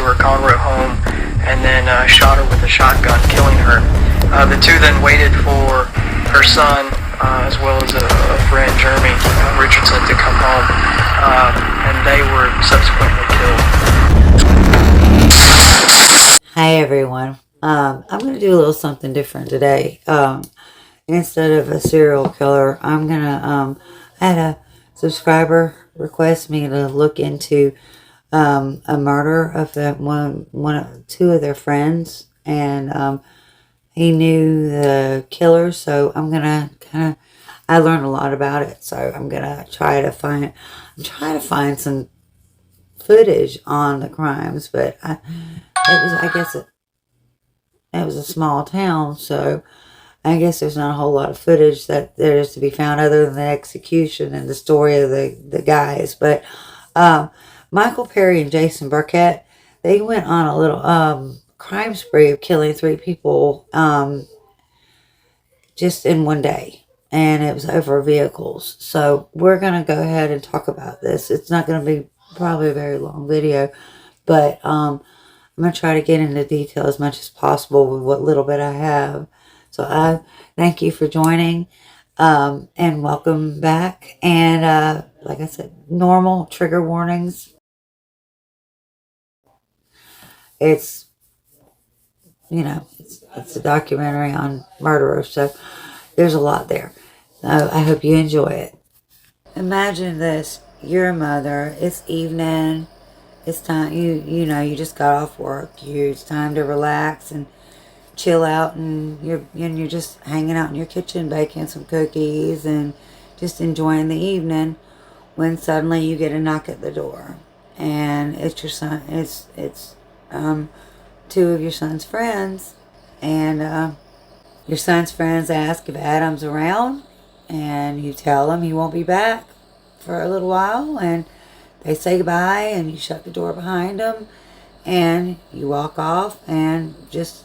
to her Conroe home and then shot her with a shotgun, killing her. The two then waited for her son, as well as a friend, Jeremy Richardson, to come home, and they were subsequently killed. Hi everyone. I'm going to do a little something different today. Instead of a serial killer, I'm going to, I had a subscriber request me to look into a murder of two of their friends, and he knew the killer, so I'm going to I learned a lot about it, so I'm going to try to find some footage on the crimes, but it was a small town, so I guess there's not a whole lot of footage that there is to be found other than the execution and the story of the guys. But Michael Perry and Jason Burkett, they went on a little crime spree of killing 3 people just in one day. And it was over vehicles. So we're going to go ahead and talk about this. It's not going to be probably a very long video, but I'm going to try to get into detail as much as possible with what little bit I have. So I thank you for joining, and welcome back. And like I said, normal trigger warnings. It's, it's a documentary on murderers, so there's a lot there. I hope you enjoy it. Imagine this. You're a mother. It's evening. It's time. You just got off work. It's time to relax and chill out, and you're just hanging out in your kitchen baking some cookies and just enjoying the evening, when suddenly you get a knock at the door, and it's your son. It's 2 of your son's friends, and your son's friends ask if Adam's around, and you tell them he won't be back for a little while, and they say goodbye, and you shut the door behind them, and you walk off, and just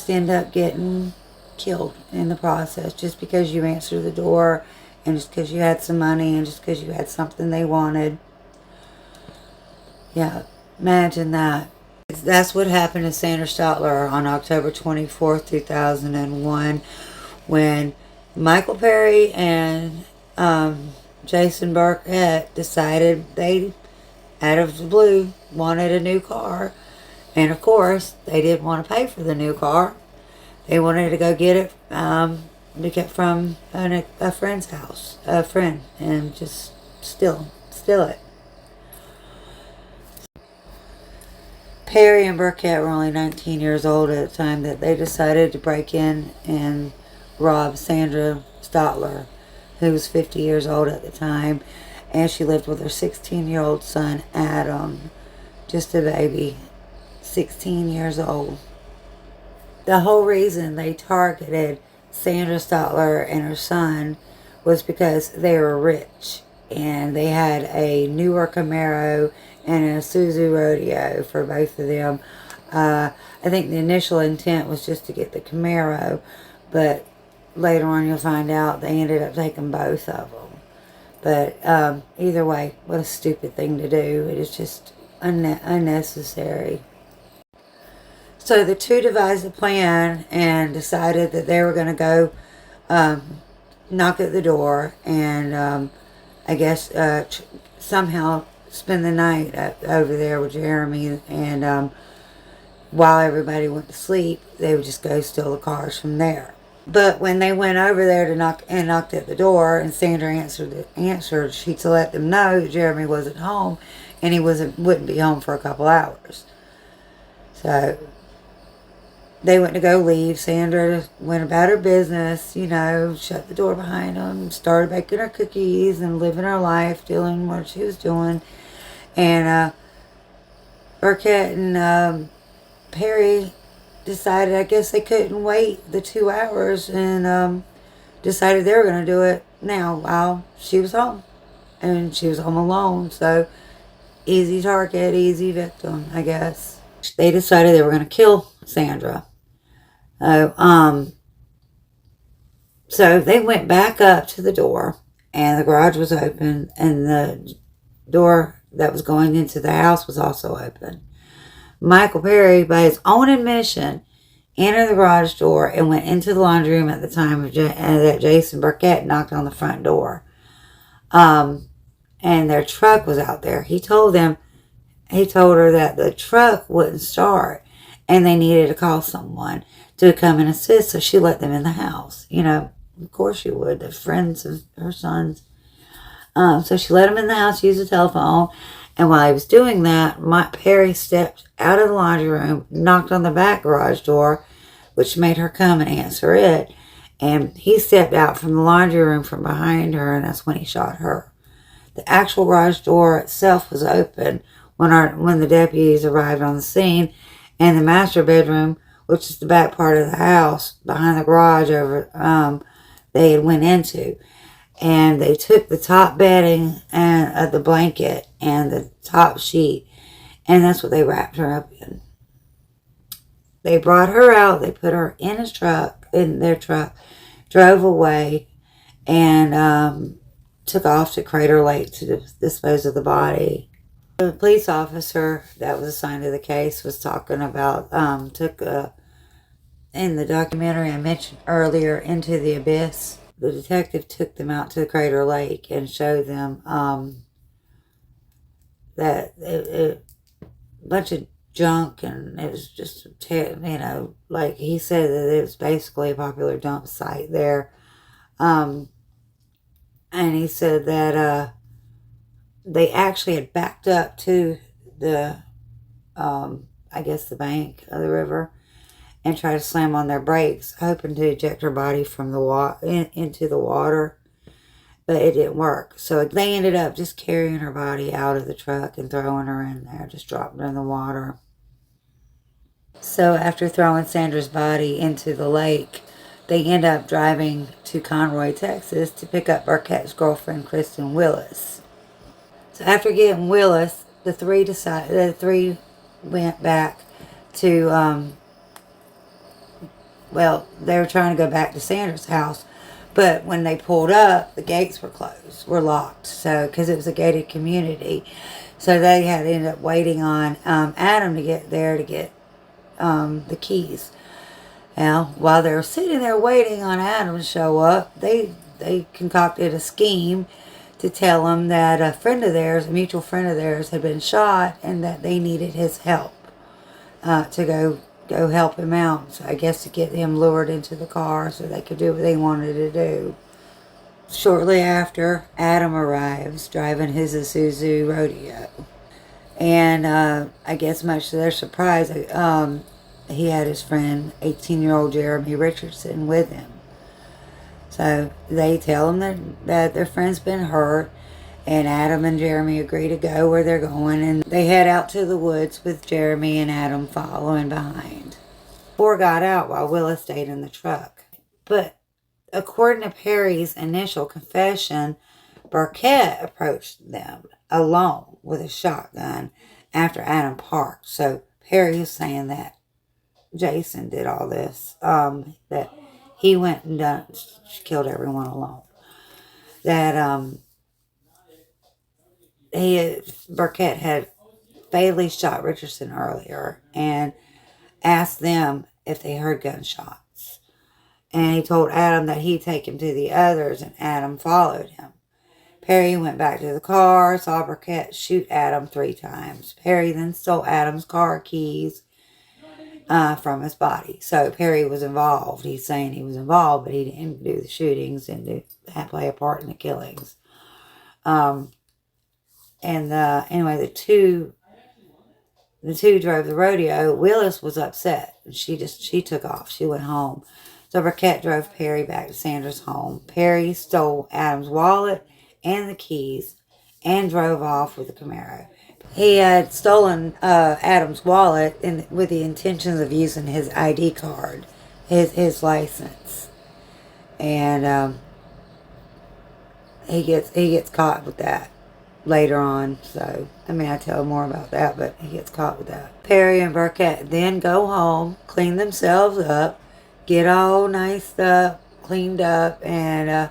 end up getting killed in the process, just because you answered the door, and just because you had some money, and just because you had something they wanted. Yeah, imagine that. That's what happened to Sandra Stotler on October 24th, 2001, when Michael Perry and Jason Burkett decided they, out of the blue, wanted a new car. And of course, they didn't want to pay for the new car. They wanted to go get it from a friend's house, and just steal it. Perry and Burkett were only 19 years old at the time that they decided to break in and rob Sandra Stotler, who was 50 years old at the time, and she lived with her 16-year-old son, Adam, just a baby, 16 years old. The whole reason they targeted Sandra Stotler and her son was because they were rich, and they had a newer Camaro and an Isuzu Rodeo for both of them. I think the initial intent was just to get the Camaro, but later on you'll find out they ended up taking both of them. But either way, what a stupid thing to do. It is just unnecessary. So the two devised a plan and decided that they were going to go knock at the door, and I guess somehow spend the night over there with Jeremy, and while everybody went to sleep, they would just go steal the cars from there. But when they went over there to knocked at the door, and Sandra answered, she to let them know that Jeremy wasn't home, and he wouldn't be home for a couple hours. So they went to go leave. Sandra went about her business, shut the door behind them, started baking her cookies and living her life, doing what she was doing. And Burkett and Perry decided, I guess they couldn't wait the 2 hours, and decided they were going to do it now while she was home. And she was home alone, so easy target, easy victim, I guess. They decided they were going to kill Sandra. So they went back up to the door, and the garage was open, and the door that was going into the house was also open. Michael Perry, by his own admission, entered the garage door and went into the laundry room at the time that Jason Burkett knocked on the front door. And their truck was out there. He told her that the truck wouldn't start and they needed to call someone to come and assist, so she let them in the house. Of course she would. They're friends of her sons. So she let him in the house, use the telephone, and while he was doing that, Mike Perry stepped out of the laundry room, knocked on the back garage door, which made her come and answer it, and he stepped out from the laundry room from behind her, and that's when he shot her. The actual garage door itself was open when the deputies arrived on the scene, and the master bedroom, which is the back part of the house behind the garage they had went into. And they took the top bedding and the blanket and the top sheet, and that's what they wrapped her up in. They brought her out. They put her in their truck, drove away, and took off to Crater Lake to dispose of the body. The police officer that was assigned to the case was talking about in the documentary I mentioned earlier, Into the Abyss. The detective took them out to Crater Lake and showed them that a bunch of junk, and it was just, like he said, that it was basically a popular dump site there. And he said that they actually had backed up to the, the bank of the river, and tried to slam on their brakes, hoping to eject her body from the into the water, but it didn't work. So they ended up just carrying her body out of the truck and throwing her in there, just dropping her in the water. So after throwing Sandra's body into the lake, they end up driving to Conroy, Texas, to pick up Burkett's girlfriend, Kristen Willis. So after getting Willis, the three went back to they were trying to go back to Sandra's house, but when they pulled up, the gates were locked. So, because it was a gated community, so they had to end up waiting on Adam to get there to get the keys. Now, while they were sitting there waiting on Adam to show up, they concocted a scheme to tell him that a mutual friend of theirs, had been shot, and that they needed his help to go help him out. So I guess to get him lured into the car so they could do what they wanted to do. Shortly after, Adam arrives driving his Isuzu Rodeo. And I guess much to their surprise, he had his friend, 18-year-old Jeremy Richardson, with him. So they tell him that their friend's been hurt, and Adam and Jeremy agree to go where they're going, and they head out to the woods with Jeremy and Adam following behind. Four got out while Willis stayed in the truck. But according to Perry's initial confession, Burkett approached them alone with a shotgun after Adam parked. So Perry is saying that Jason did all this, that he went and killed everyone alone. That Burkett had fatally shot Richardson earlier and asked them if they heard gunshots. And he told Adam that he'd take him to the others, and Adam followed him. Perry went back to the car, saw Burkett shoot Adam 3 times. Perry then stole Adam's car keys from his body. So Perry was involved. He's saying he was involved, but he didn't do the shootings and play a part in the killings. Anyway, the two drove the rodeo. Willis was upset. She took off. She went home. So Burkett drove Perry back to Sandra's home. Perry stole Adam's wallet and the keys and drove off with the Camaro. He had stolen Adam's wallet with the intentions of using his ID card, his license. And he gets caught with that later on. So, I tell more about that, but he gets caught with that. Perry and Burkett then go home, clean themselves up, get all niced up, cleaned up, and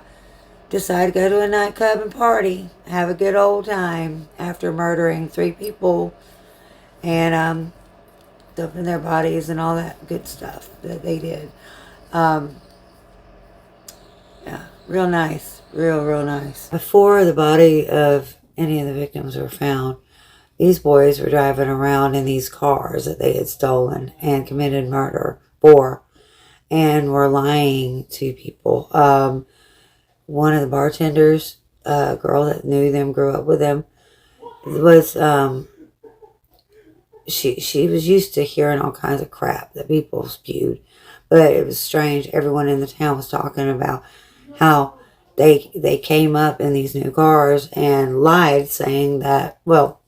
decide to go to a nightclub and party, have a good old time after murdering 3 people and dumping their bodies and all that good stuff that they did. Yeah, real nice. Real nice. Before the body of any of the victims were found, these boys were driving around in these cars that they had stolen and committed murder for and were lying to people. One of the bartenders, a girl that knew them, grew up with them, was she was used to hearing all kinds of crap that people spewed. But it was strange. Everyone in the town was talking about how they came up in these new cars and lied, saying that, well,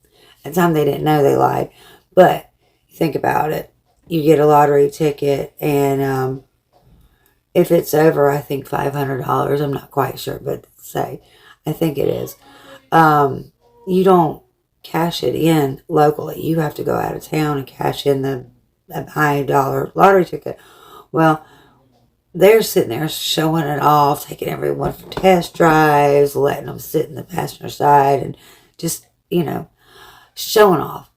at the time they didn't know they lied. But think about it. You get a lottery ticket, and if it's over, I think $500, I'm not quite sure, but say, I think it is. You don't cash it in locally. You have to go out of town and cash in the high dollar lottery ticket. Well, they're sitting there showing it off, taking everyone for test drives, letting them sit in the passenger side, and just, showing off.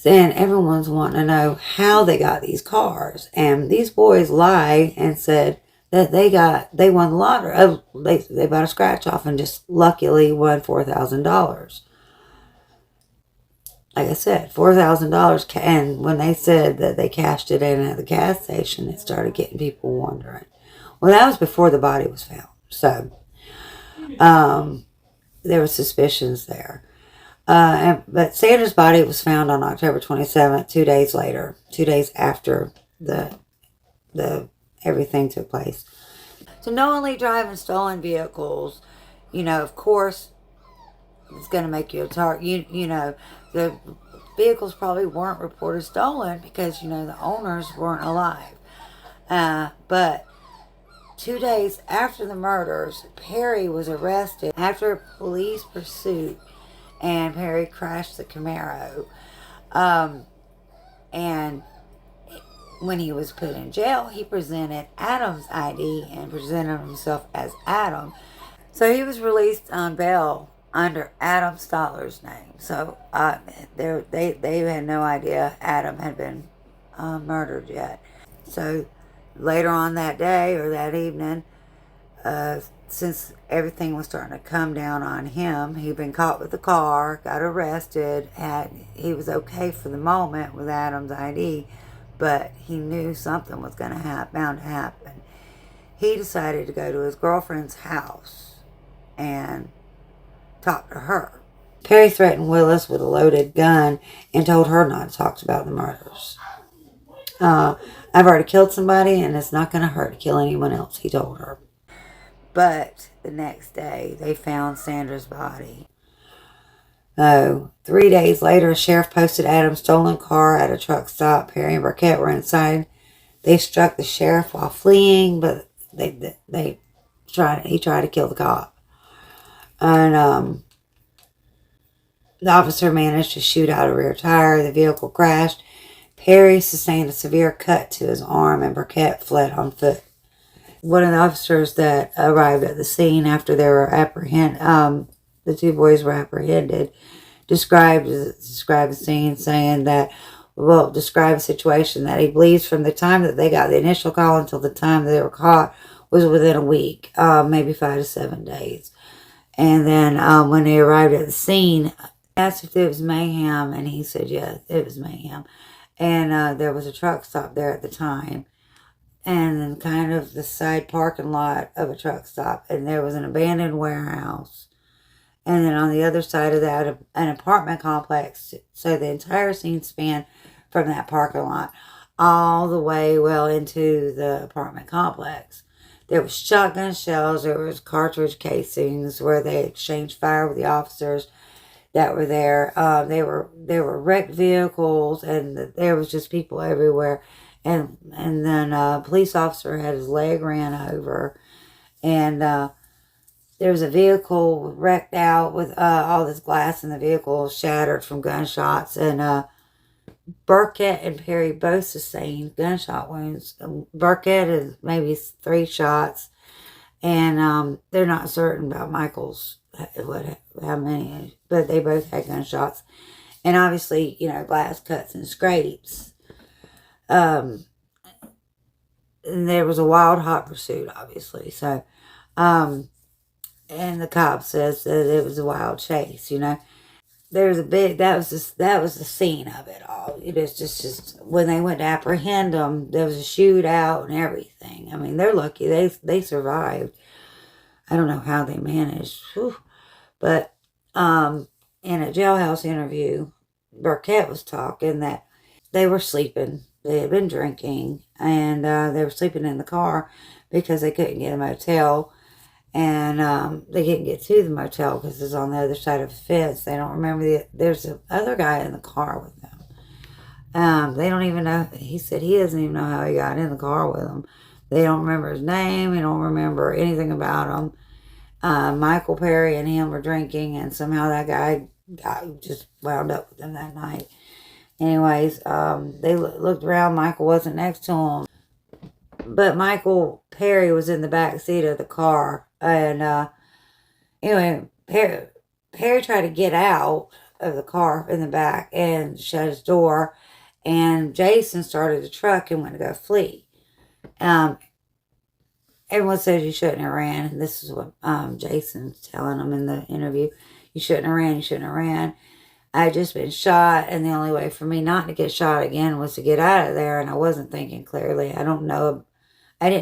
And everyone's wanting to know how they got these cars. And these boys lied and said that they won the lottery. Oh, they bought a scratch off and just luckily won $4,000. Like I said, $4,000. And when they said that they cashed it in at the gas station, it started getting people wondering. Well, that was before the body was found. So there were suspicions there. But Sandra's body was found on October 27th, 2 days later, 2 days after the everything took place. So knowingly driving stolen vehicles, of course, it's going to make you a target. The vehicles probably weren't reported stolen because, the owners weren't alive. But 2 days after the murders, Perry was arrested after a police pursuit, and Perry crashed the Camaro. And when he was put in jail, he presented Adam's ID and presented himself as Adam. So he was released on bail under Adam Stotler's name. So they had no idea Adam had been murdered yet. So later on that day or that evening, since everything was starting to come down on him, he'd been caught with the car, got arrested, he was okay for the moment with Adam's ID, but he knew something was bound to happen. He decided to go to his girlfriend's house and talk to her. Perry threatened Willis with a loaded gun and told her not to talk about the murders. I've already killed somebody, and it's not going to hurt to kill anyone else, he told her. But the next day, they found Sandra's body. 3 days later, a sheriff posted Adam's stolen car at a truck stop. Perry and Burkett were inside. They struck the sheriff while fleeing, but he tried to kill the cop. And the officer managed to shoot out a rear tire. The vehicle crashed. Perry sustained a severe cut to his arm, and Burkett fled on foot. One of the officers that arrived at the scene after they were the 2 boys were apprehended, described the scene, saying that, describe a situation that he believes from the time that they got the initial call until the time that they were caught was within a week, maybe 5 to 7 days. And then when they arrived at the scene, asked if it was mayhem, and he said, yes, it was mayhem. And there was a truck stop there at the time, and then kind of the side parking lot of a truck stop, and there was an abandoned warehouse. And then on the other side of that, an apartment complex. So the entire scene spanned from that parking lot all the way well into the apartment complex. There was shotgun shells, there was cartridge casings where they exchanged fire with the officers that were there. There were wrecked vehicles, and there was just people everywhere. And then a police officer had his leg ran over, and there was a vehicle wrecked out with all this glass in the vehicle shattered from gunshots. And Burkett and Perry both sustained gunshot wounds. Burkett is maybe 3 shots, And they're not certain about Michael's, how many, but they both had gunshots. And obviously, glass cuts and scrapes. And there was a wild, hot pursuit, obviously. So, and the cop says that it was a wild chase, There was that was the scene of it all. It was just when they went to apprehend them, there was a shootout and everything. I mean, they're lucky they survived. I don't know how they managed. Whew. But in a jailhouse interview, Burkett was talking that they were sleeping. They had been drinking, and they were sleeping in the car because they couldn't get a motel. And they couldn't get to the motel because it's on the other side of the fence. They don't remember there's another guy in the car with them. They don't even know. He said he doesn't even know how he got in the car with them. They don't remember his name. They don't remember anything about him. Michael Perry and him were drinking, and somehow that guy just wound up with them that night. Anyways, they looked around. Michael wasn't next to him. But Michael Perry was in the back seat of the car. And anyway, Perry tried to get out of the car in the back and shut his door. And Jason started the truck and went to go flee. Everyone says you shouldn't have ran. And this is what Jason's telling them in the interview. You shouldn't have ran. You shouldn't have ran. I had just been shot, and the only way for me not to get shot again was to get out of there, and I wasn't thinking clearly. I didn't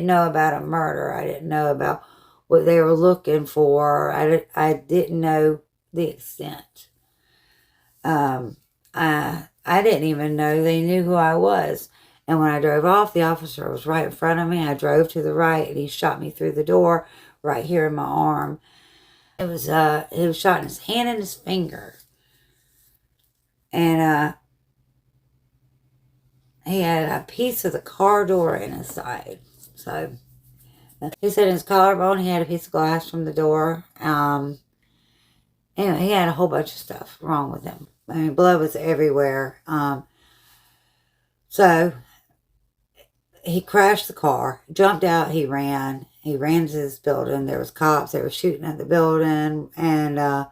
know about a murder. I didn't know about what they were looking for. I didn't know the extent. I didn't even know they knew who I was. And when I drove off, the officer was right in front of me. I drove to the right, and he shot me through the door right here in my arm. He was shot in his hand and his finger. And he had a piece of the car door in his side. So he said in his collarbone he had a piece of glass from the door. Anyway, he had a whole bunch of stuff wrong with him. I mean, blood was everywhere. So he crashed the car, jumped out, he ran. He ran to this building. There was cops. They were shooting at the building, and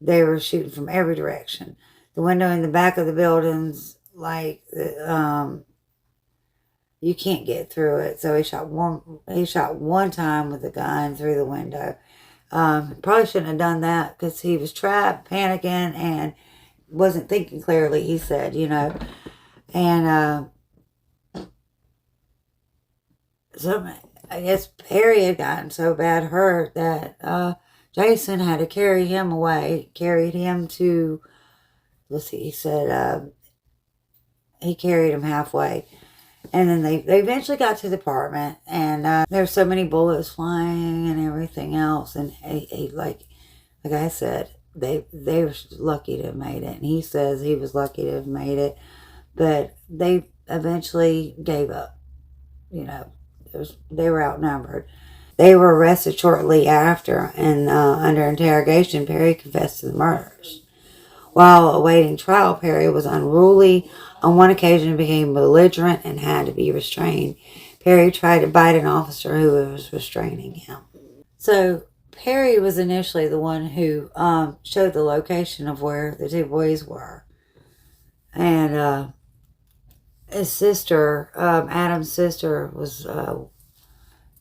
they were shooting from every direction. The window in the back of the buildings, you can't get through it. So he shot one time with a gun through the window. Probably shouldn't have done that because he was trapped, panicking, and wasn't thinking clearly, he said, And so I guess Perry had gotten so bad hurt that Jason had to carry him away, carried him to... Let's see, he said he carried him halfway. And then they eventually got to the apartment, and there were so many bullets flying and everything else. And he like I said, they were lucky to have made it. And he says he was lucky to have made it. But they eventually gave up. They were outnumbered. They were arrested shortly after, and under interrogation, Perry confessed to the murders. While awaiting trial, Perry was unruly. On one occasion, became belligerent and had to be restrained. Perry tried to bite an officer who was restraining him. So Perry was initially the one who showed the location of where the two boys were. And his sister, Adam's sister, was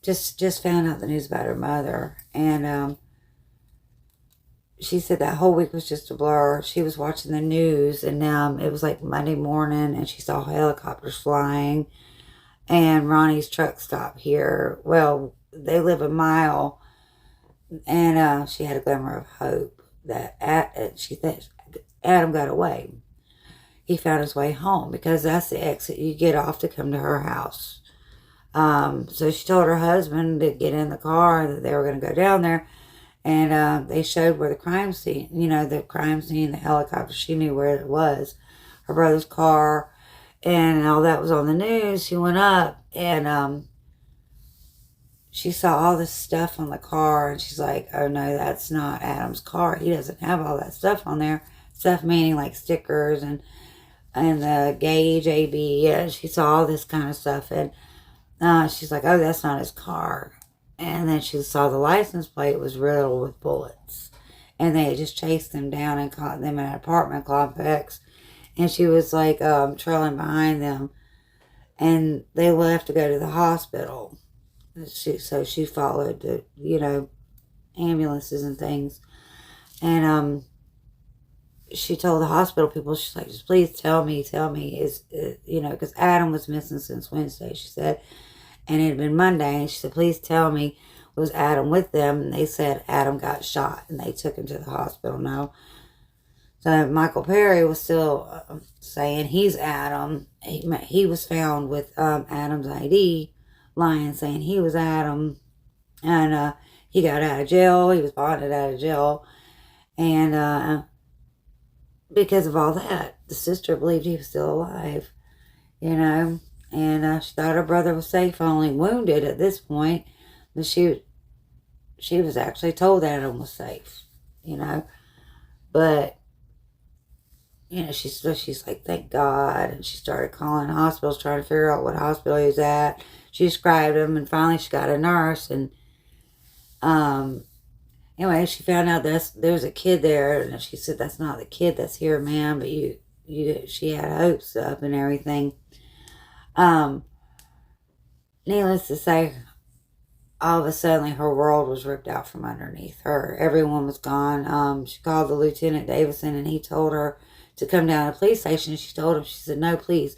just found out the news about her mother. And she said that whole week was just a blur. She was watching the news, and it was like Monday morning, and she saw helicopters flying, and Ronnie's truck stopped here. Well, they live a mile, and she had a glimmer of hope that she thinks Adam got away. He found his way home because that's the exit you get off to come to her house. So she told her husband to get in the car, that they were going to go down there. And they showed where the crime scene, the helicopter, she knew where it was, her brother's car, and all that was on the news. She went up, and she saw all this stuff on the car, and she's like, oh no, that's not Adam's car. He doesn't have all that stuff on there. Stuff meaning like stickers and the gauge, AB. Yeah, she saw all this kind of stuff, and she's like, oh, that's not his car. And then she saw the license plate was riddled with bullets. And they had just chased them down and caught them in an apartment complex. And she was like trailing behind them. And they left to go to the hospital. So she followed the, ambulances and things. And she told the hospital people, she's like, just please tell me, because Adam was missing since Wednesday, she said. And it had been Monday. And she said, please tell me, was Adam with them? And they said Adam got shot. And they took him to the hospital now. So Michael Perry was still saying he's Adam. He was found with Adam's ID, lying, saying he was Adam. And he got out of jail. He was bonded out of jail. And because of all that, the sister believed he was still alive, And she thought her brother was safe, only wounded at this point. But she was actually told that Adam was safe, But she's like, thank God. And she started calling hospitals, trying to figure out what hospital he was at. She described him, and finally she got a nurse. And anyway, she found out there's a kid there, and she said, that's not the kid that's here, ma'am. But she had hopes up and everything. Needless to say, all of a sudden her world was ripped out from underneath her. Everyone was gone. She called the Lieutenant Davison, and he told her to come down to the police station. She told him, she said, no, please,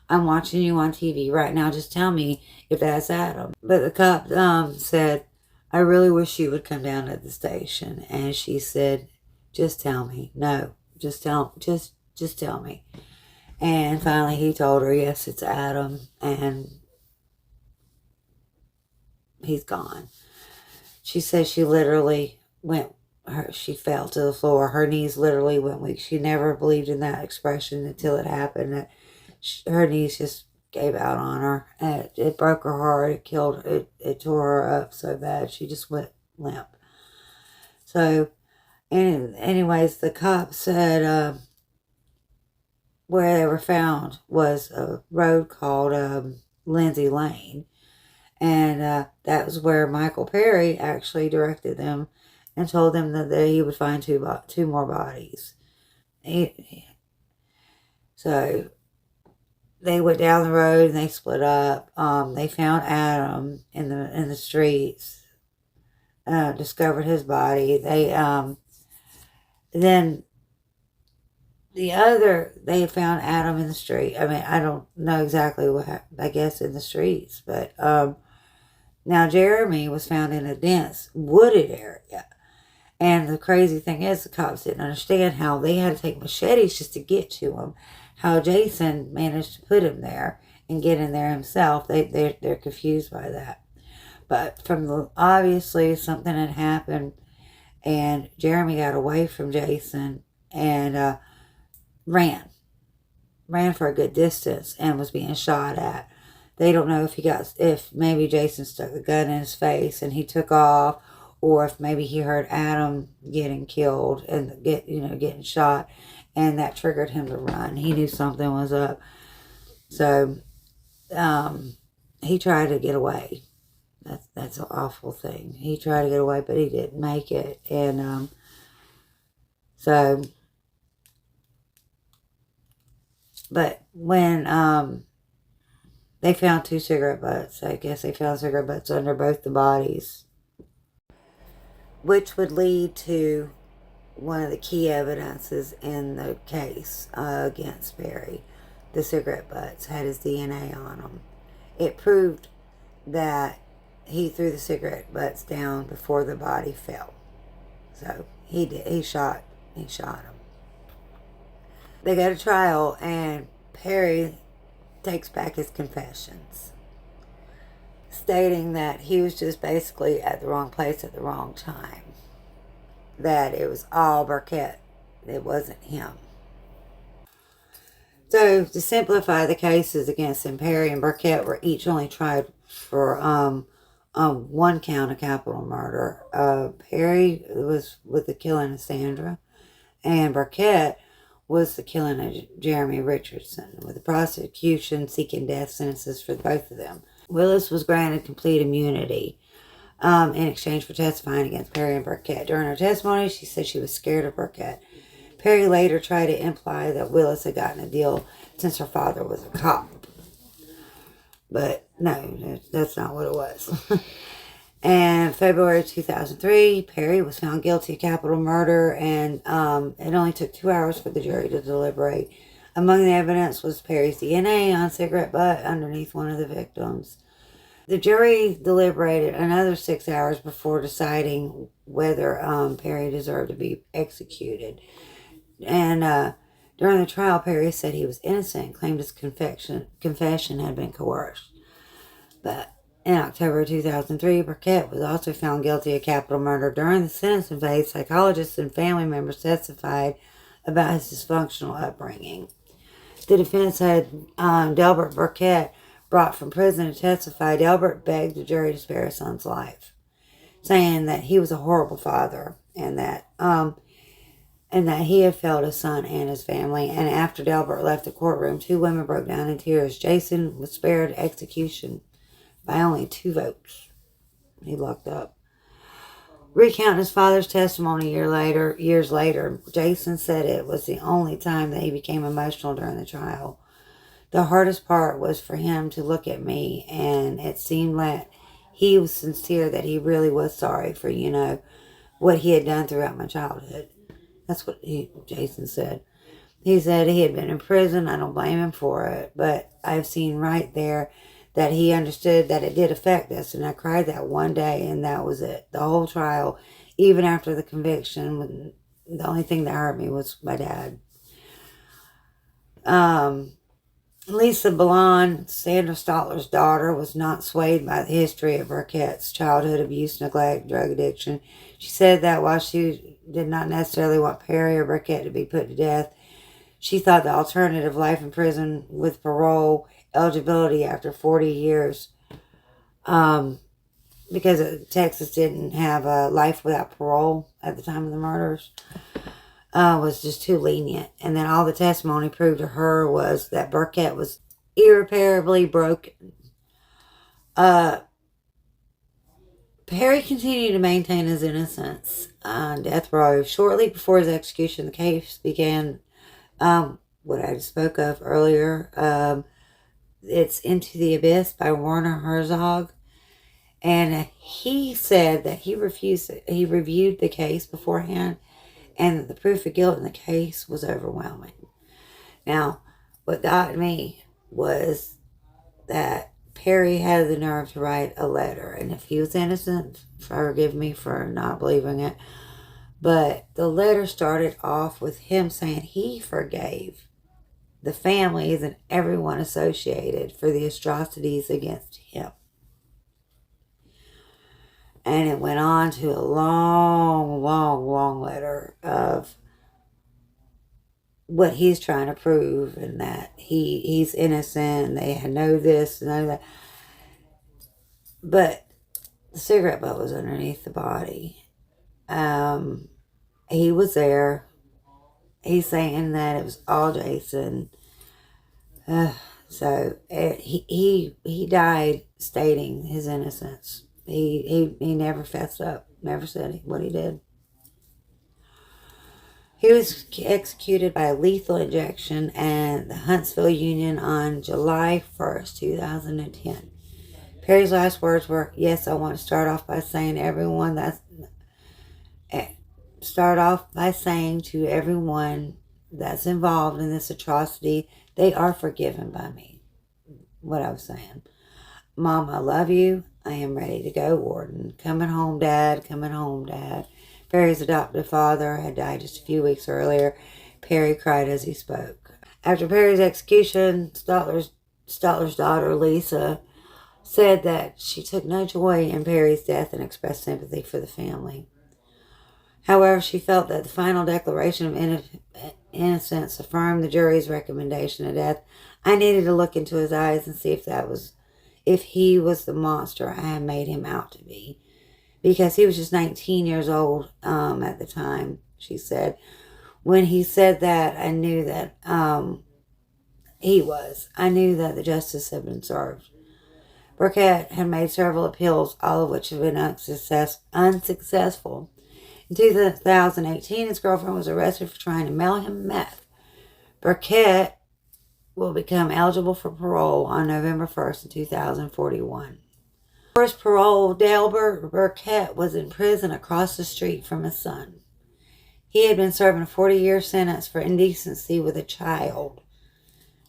I'm watching you on TV right now. Just tell me if that's Adam. But the cop said, I really wish you would come down to the station. And she said, just tell me. No, just tell me. And finally he told her, yes, it's Adam. And he's gone. She said she literally she fell to the floor. Her knees literally went weak. She never believed in that expression until it happened. That her knees just gave out on her. And it broke her heart. It killed her. It tore her up so bad. She just went limp. So, anyways, the cops said where they were found was a road called Lindsay Lane. And that was where Michael Perry actually directed them and told them that he would find two more bodies. So they went down the road and they split up. They found Adam in the streets. Discovered his body. They found Adam in the street. I mean, I don't know exactly what happened, I guess in the streets, but now Jeremy was found in a dense wooded area. And the crazy thing is, the cops didn't understand how they had to take machetes just to get to him. How Jason managed to put him there and get in there himself. They're confused by that. But obviously something had happened, and Jeremy got away from Jason and ran for a good distance and was being shot at. They don't know if maybe Jason stuck a gun in his face and he took off, or if maybe he heard Adam getting killed and getting shot, and that triggered him to run. He knew something was up. So he tried to get away. That's an awful thing. He tried to get away, but he didn't make it. And but when they found 2 cigarette butts, I guess they found cigarette butts under both the bodies, which would lead to one of the key evidences in the case against Perry. The cigarette butts had his DNA on them. It proved that he threw the cigarette butts down before the body fell. So he shot him. They go to trial, and Perry takes back his confessions, stating that he was just basically at the wrong place at the wrong time. That it was all Burkett. It wasn't him. So, to simplify the cases against him, Perry and Burkett were each only tried for 1 count of capital murder. Perry was with the killing of Sandra, and Burkett was the killing of Jeremy Richardson, with the prosecution seeking death sentences for both of them. Willis was granted complete immunity. in exchange for testifying against Perry and Burkett. During her testimony, she said she was scared of Burkett. Perry later tried to imply that Willis had gotten a deal since her father was a cop. But no, that's not what it was. And February 2003, Perry was found guilty of capital murder, and it only took 2 hours for the jury to deliberate. Among the evidence was Perry's DNA on cigarette butt underneath one of the victims. The jury deliberated another 6 hours before deciding whether Perry deserved to be executed. And during the trial, Perry said he was innocent and claimed his confession had been coerced. But in October 2003, Burkett was also found guilty of capital murder. During the sentencing phase, psychologists and family members testified about his dysfunctional upbringing. The defense had Delbert Burkett brought from prison to testify. Delbert begged the jury to spare his son's life, saying that he was a horrible father and that he had failed his son and his family. And after Delbert left the courtroom, 2 women broke down in tears. Jason was spared execution by only 2 votes. He locked up. Recounting his father's testimony years later, Jason said it was the only time that he became emotional during the trial. The hardest part was for him to look at me, and it seemed that he was sincere, that he really was sorry for, what he had done throughout my childhood. That's what Jason said. He said he had been in prison. I don't blame him for it, but I've seen right there that he understood that it did affect us, and I cried that one day, and that was it. The whole trial, even after the conviction, the only thing that hurt me was my dad. Lisa Ballon, Sandra Stotler's daughter, was not swayed by the history of Burkett's childhood abuse, neglect, drug addiction. She said that while she did not necessarily want Perry or Burkett to be put to death, she thought the alternative, life in prison with parole eligibility after 40 years, because Texas didn't have a life without parole at the time of the murders, was just too lenient. And then all the testimony proved to her was that Burkett was irreparably broken. Perry continued to maintain his innocence on death row. Shortly before his execution, the case began, what I spoke of earlier. It's Into the Abyss by Werner Herzog. And he said that he reviewed the case beforehand, and that the proof of guilt in the case was overwhelming. Now, what got me was that Perry had the nerve to write a letter, and if he was innocent, forgive me for not believing it, but the letter started off with him saying he forgave the families and everyone associated for the atrocities against him. And it went on to a long, long, long letter of what he's trying to prove, and that he's innocent, and they know this, know that. But the cigarette butt was underneath the body. He was there. He's saying that it was all Jason. So he died stating his innocence. He never fessed up, never said what he did. He was executed by lethal injection at the Huntsville Union on July 1st, 2010. Perry's last words were, "Yes, I want to start off by saying to everyone that's involved in this atrocity, they are forgiven by me." What I was saying. "Mom, I love you. I am ready to go, Warden. Coming home, Dad. Coming home, Dad." Perry's adoptive father had died just a few weeks earlier. Perry cried as he spoke. After Perry's execution, Stotler's daughter, Lisa, said that she took no joy in Perry's death and expressed sympathy for the family. However, she felt that the final declaration of innocence affirmed the jury's recommendation of death. "I needed to look into his eyes and see if he was the monster I had made him out to be. Because he was just 19 years old at the time," she said. "When he said that, I knew that he was. I knew that the justice had been served. Burkett had made several appeals, all of which had been unsuccessful. In 2018, his girlfriend was arrested for trying to mail him meth. Burkett will become eligible for parole on November 1st in 2041. For his parole, Delbert Burkett was in prison across the street from his son. He had been serving a 40-year sentence for indecency with a child.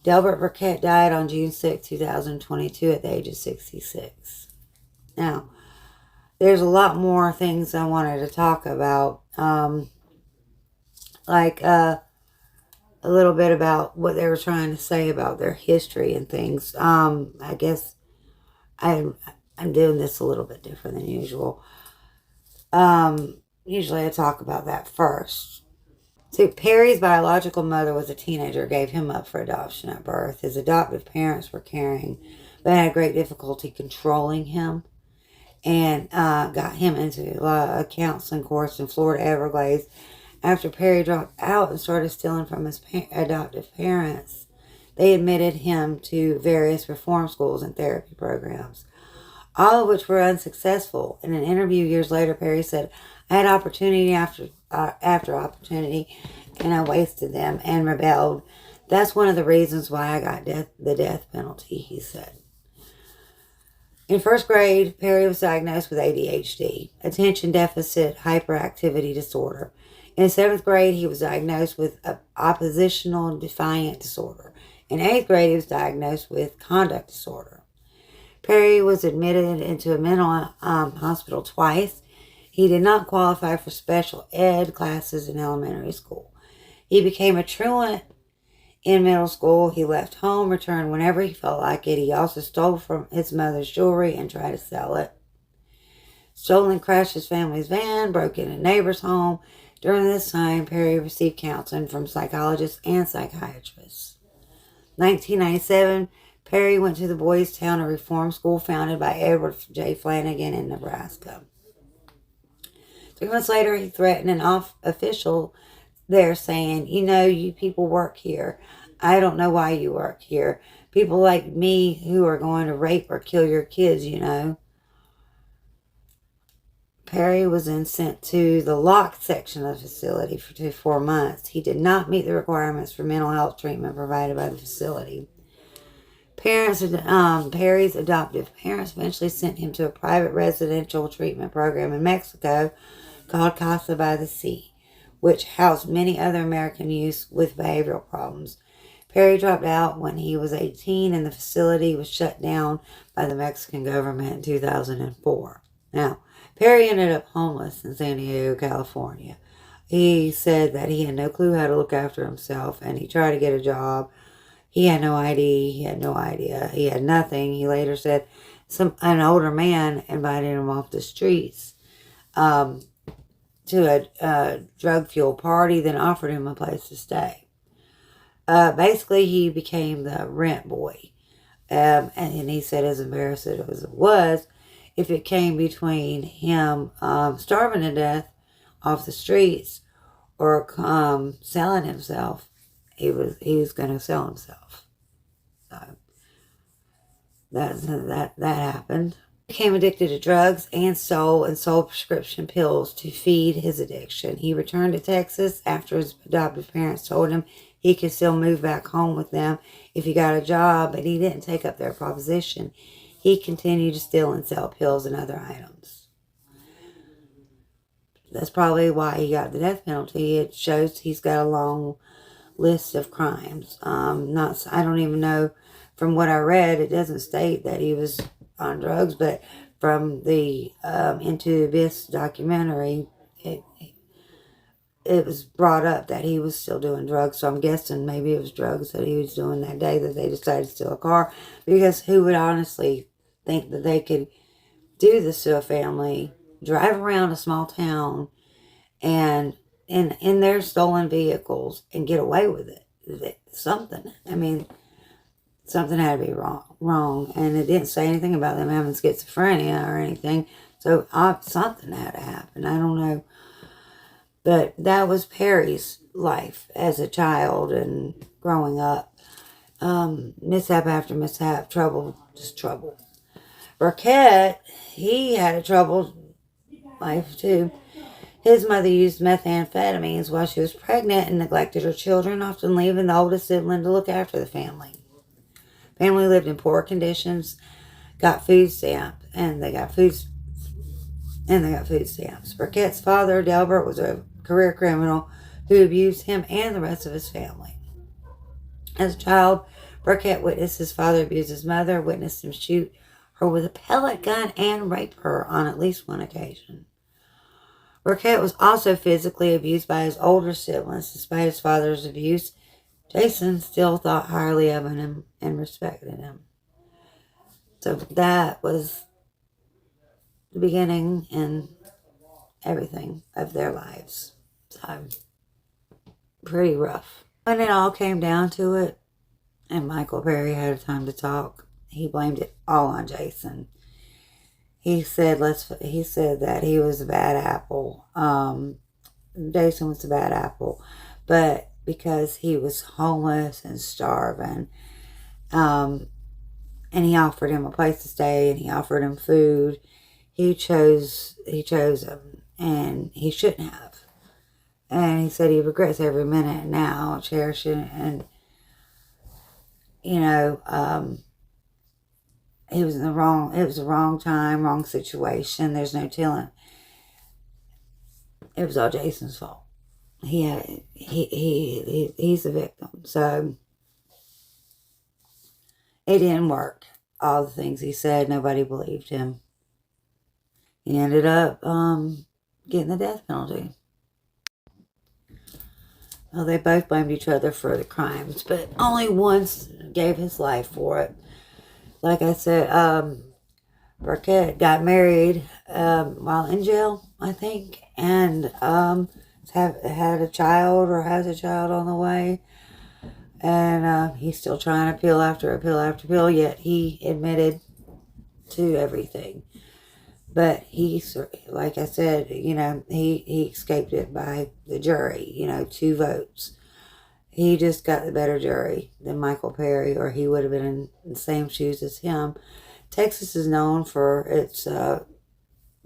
Delbert Burkett died on June 6, 2022 at the age of 66. Now, there's a lot more things I wanted to talk about, like a little bit about what they were trying to say about their history and things. I guess I'm doing this a little bit different than usual. Usually I talk about that first. So Perry's biological mother was a teenager, gave him up for adoption at birth. His adoptive parents were caring, but had great difficulty controlling him, and got him into a counseling course in Florida Everglades. After Perry dropped out and started stealing from his adoptive parents, they admitted him to various reform schools and therapy programs, all of which were unsuccessful. In an interview years later, Perry said, "I had opportunity after opportunity, and I wasted them and rebelled. That's one of the reasons why I got the death penalty," he said. In first grade, Perry was diagnosed with ADHD, attention deficit hyperactivity disorder. In seventh grade, he was diagnosed with oppositional defiant disorder. In eighth grade, he was diagnosed with conduct disorder. Perry was admitted into a mental hospital twice. He did not qualify for special ed classes in elementary school. He became a truant in middle school. He left home, returned whenever he felt like it. He also stole from his mother's jewelry and tried to sell it. Stole and crashed his family's van, broke in a neighbor's home. During this time, Perry received counseling from psychologists and psychiatrists. 1997, Perry went to the Boys Town, a reform school founded by Edward J. Flanagan in Nebraska. 3 months later, he threatened an official there, saying, "You people work here. I don't know why you work here. People like me who are going to rape or kill your kids, Perry was then sent to the locked section of the facility for 4 months. He did not meet the requirements for mental health treatment provided by the facility. Perry's adoptive parents eventually sent him to a private residential treatment program in Mexico called Casa by the Sea, which housed many other American youths with behavioral problems. Perry dropped out when he was 18, and the facility was shut down by the Mexican government in 2004. Now, Perry ended up homeless in San Diego, California. He said that he had no clue how to look after himself, and he tried to get a job. He had no ID. He had no idea. He had nothing. He later said an older man invited him off the streets to a drug-fueled party, then offered him a place to stay. Basically, he became the rent boy. And he said, as embarrassing as it was, if it came between him starving to death off the streets or selling himself, he was going to sell himself. So that happened. He became addicted to drugs and sold prescription pills to feed his addiction. He returned to Texas after his adoptive parents told him he could still move back home with them if he got a job, but he didn't take up their proposition. He continued to steal and sell pills and other items. That's probably why he got the death penalty. It shows he's got a long list of crimes. I don't even know, from what I read, it doesn't state that he was on drugs, but from the Into the Abyss documentary, it was brought up that he was still doing drugs. So I'm guessing maybe it was drugs that he was doing that day that they decided to steal a car, because who would honestly think that they could do this to a family, drive around a small town and in their stolen vehicles and get away with it? Something had to be wrong, and it didn't say anything about them having schizophrenia or anything, so something had to happen. I don't know, but that was Perry's life as a child and growing up. Mishap after mishap, trouble. Burkett, he had a troubled life too. His mother used methamphetamines while she was pregnant and neglected her children, often leaving the oldest sibling to look after the family. Family lived in poor conditions, got food stamps, and they got food stamps. Burkett's father, Delbert, was a career criminal who abused him and the rest of his family. As a child, Burkett witnessed his father abuse his mother, witnessed him shoot her with a pellet gun, and rape her on at least one occasion. Burkett was also physically abused by his older siblings. Despite his father's abuse, Jason still thought highly of him and respected him. So that was the beginning and everything of their lives. So, pretty rough. When it all came down to it, and Michael Perry had time to talk, he blamed it all on Jason. He said that he was a bad apple. Jason was a bad apple, but because he was homeless and starving, and he offered him a place to stay and he offered him food, he chose him, and he shouldn't have. And he said he regrets every minute now, cherishing, and he was it was the wrong time, wrong situation. There's no telling. It was all Jason's fault. He's a victim. So it didn't work. All the things he said, nobody believed him. He ended up getting the death penalty. Well, they both blamed each other for the crimes, but only once gave his life for it. Like I said, Burkett got married while in jail, I think, and had a child or has a child on the way. And he's still trying appeal after appeal after appeal, yet he admitted to everything. But he, like I said, he escaped it by the jury, 2 votes. He just got the better jury than Michael Perry, or he would have been in the same shoes as him. Texas is known for its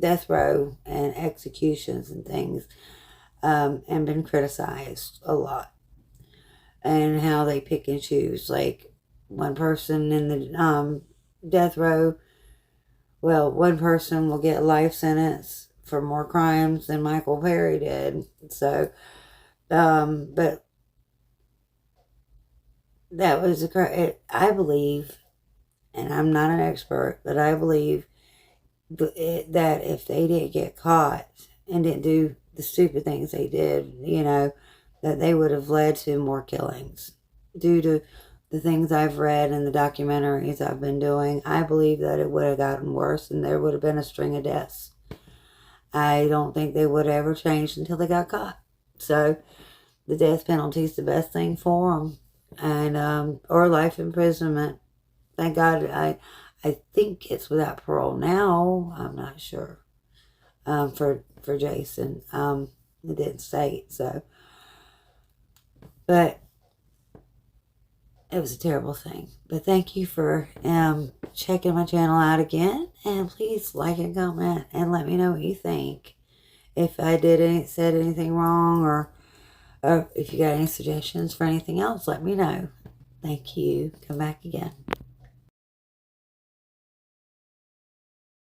death row and executions and things, and been criticized a lot. And how they pick and choose. Like, one person in the death row, one person will get a life sentence for more crimes than Michael Perry did. So, but that was I believe, and I'm not an expert, but I believe that if they didn't get caught and didn't do the stupid things they did, that they would have led to more killings. Due to the things I've read and the documentaries I've been doing, I believe that it would have gotten worse and there would have been a string of deaths. I don't think they would have ever changed until they got caught. So the death penalty is the best thing for them. And or life imprisonment. Thank God. I think it's without parole now. I'm not sure. For Jason, it didn't state so. But it was a terrible thing. But thank you for checking my channel out again, and please like and comment and let me know what you think. If I said anything wrong, or if you got any suggestions for anything else, let me know. Thank you. Come back again.